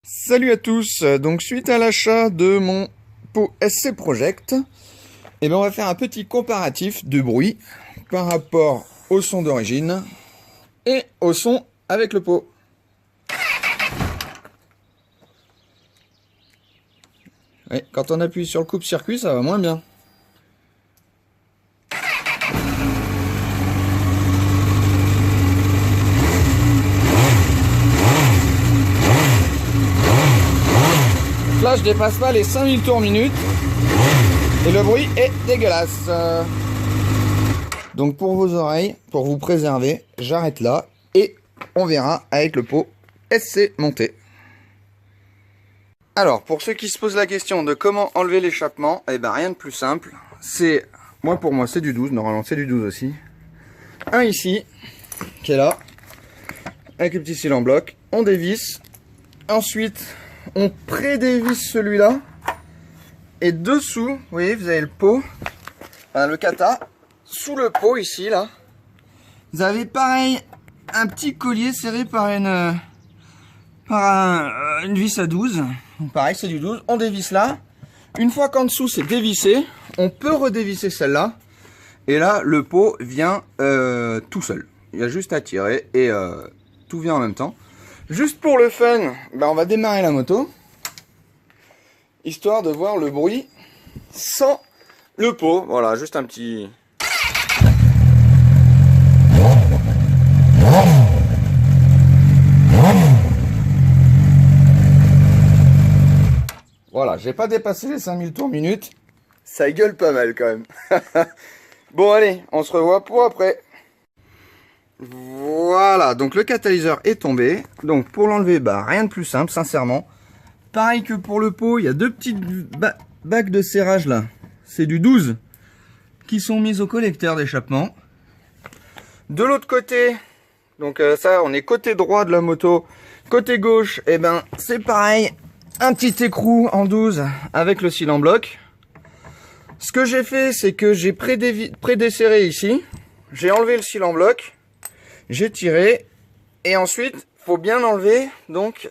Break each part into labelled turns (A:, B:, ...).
A: Salut à tous, donc suite à l'achat de mon pot SC Project, on va faire un petit comparatif de bruit par rapport au son d'origine et au son avec le pot. Oui, quand on appuie sur le coupe-circuit, ça va moins bien. Là, je dépasse pas les 5000 tours minute et le bruit est dégueulasse. Donc pour vos oreilles, pour vous préserver, j'arrête là et on verra avec le pot SC monté. Alors pour ceux qui se posent la question de comment enlever l'échappement, rien de plus simple. C'est pour moi c'est du 12, normalement c'est du 12 aussi. Un ici qui est là avec le petit cil en bloc. On dévisse. Ensuite on pré-dévisse celui-là. Et dessous, vous voyez, vous avez le pot, le kata. Sous le pot ici, là, vous avez pareil un petit collier serré par une vis à 12. Donc pareil, c'est du 12. On dévisse là. Une fois qu'en dessous c'est dévissé, on peut redévisser celle-là. Et là, le pot vient tout seul. Il y a juste à tirer et tout vient en même temps. Juste pour le fun, on va démarrer la moto, histoire de voir le bruit sans le pot. Voilà, juste un petit... Voilà, j'ai pas dépassé les 5000 tours minute. Ça gueule pas mal quand même. Bon allez, on se revoit pour après. Voilà, donc le catalyseur est tombé. Donc pour l'enlever, rien de plus simple, sincèrement. Pareil que pour le pot, il y a deux petites bagues de serrage là. C'est du 12 qui sont mises au collecteur d'échappement. De l'autre côté, donc ça, on est côté droit de la moto. Côté gauche, c'est pareil. Un petit écrou en 12 avec le cil en bloc. Ce que j'ai fait, c'est que j'ai pré-desserré ici. J'ai enlevé le cil en bloc. J'ai tiré. Et ensuite, faut bien enlever. Donc,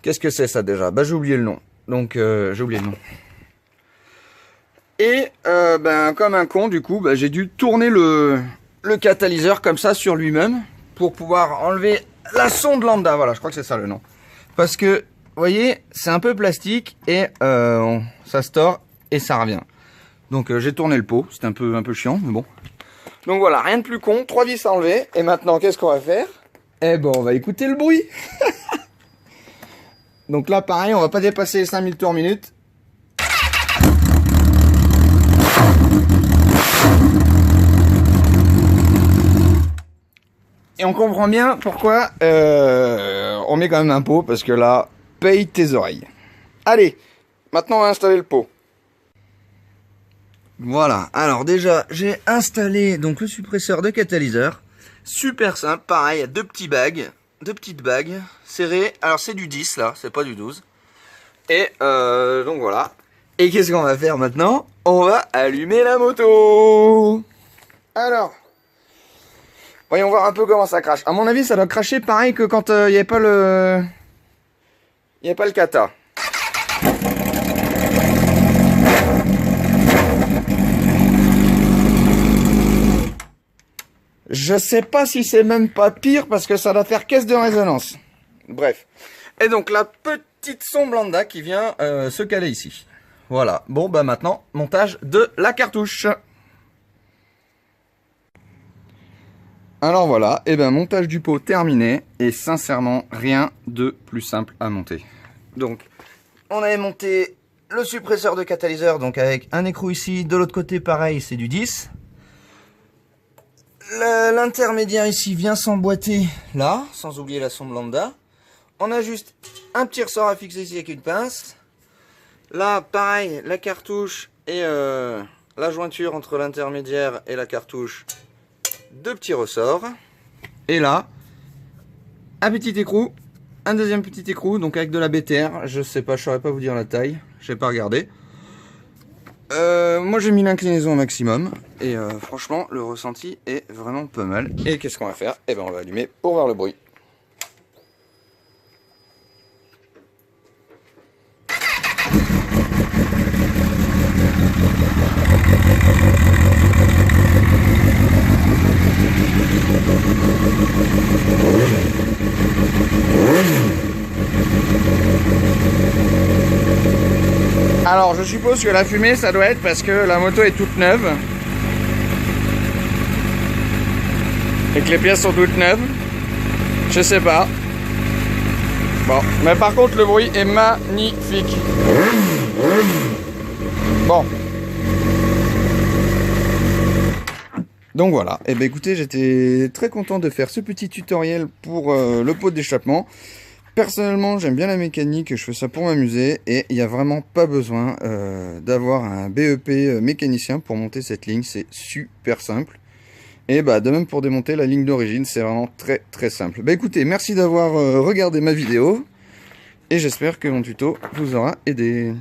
A: qu'est-ce que c'est ça déjà? J'ai oublié le nom. Donc, j'ai oublié le nom. Et, comme un con, du coup, j'ai dû tourner le catalyseur comme ça sur lui-même. Pour pouvoir enlever la sonde lambda. Voilà, je crois que c'est ça le nom. Parce que, vous voyez, c'est un peu plastique et ça se tord et ça revient. Donc j'ai tourné le pot, c'était un peu chiant, mais bon. Donc voilà, rien de plus con, 3 vis à enlever. Et maintenant, qu'est-ce qu'on va faire? On va écouter le bruit. Donc là, pareil, on va pas dépasser les 5000 tours minute. Et on comprend bien pourquoi on met quand même un pot, parce que là, paye tes oreilles. Allez, maintenant on va installer le pot. Voilà, alors déjà, j'ai installé donc le suppresseur de catalyseur. Super simple, pareil, il y a deux petites bagues serrées. Alors c'est du 10 là, c'est pas du 12. Et donc voilà. Et qu'est-ce qu'on va faire maintenant? On va allumer la moto. Alors... voyons voir un peu comment ça crache. À mon avis, ça doit cracher pareil que quand il n'y avait pas le... il n'y avait pas le kata. Je sais pas si c'est même pas pire parce que ça doit faire caisse de résonance. Bref. Et donc la petite sonde lambda qui vient se caler ici. Voilà. Bon, maintenant, montage de la cartouche. Alors voilà, montage du pot terminé, et sincèrement, rien de plus simple à monter. Donc, on avait monté le suppresseur de catalyseur, donc avec un écrou ici, de l'autre côté pareil, c'est du 10. L'intermédiaire ici vient s'emboîter là, sans oublier la sonde lambda. On a juste un petit ressort à fixer ici avec une pince. Là, pareil, la cartouche et la jointure entre l'intermédiaire et la cartouche. Deux petits ressorts. Et là, un petit écrou, un deuxième petit écrou, donc avec de la BTR. Je sais pas, je saurais pas vous dire la taille, je n'ai pas regardé. Moi j'ai mis l'inclinaison au maximum et franchement le ressenti est vraiment pas mal. Et qu'est-ce qu'on va faire? On va allumer pour voir le bruit. Alors je suppose que la fumée ça doit être parce que la moto est toute neuve. Et que les pièces sont toutes neuves. Je sais pas. Bon, mais par contre le bruit est magnifique. Bon. Donc voilà, et ben écoutez, j'étais très content de faire ce petit tutoriel pour le pot d'échappement. Personnellement, j'aime bien la mécanique, je fais ça pour m'amuser et il n'y a vraiment pas besoin d'avoir un BEP mécanicien pour monter cette ligne, c'est super simple. Et bah de même pour démonter la ligne d'origine, c'est vraiment très très simple. Bah écoutez, merci d'avoir regardé ma vidéo et j'espère que mon tuto vous aura aidé.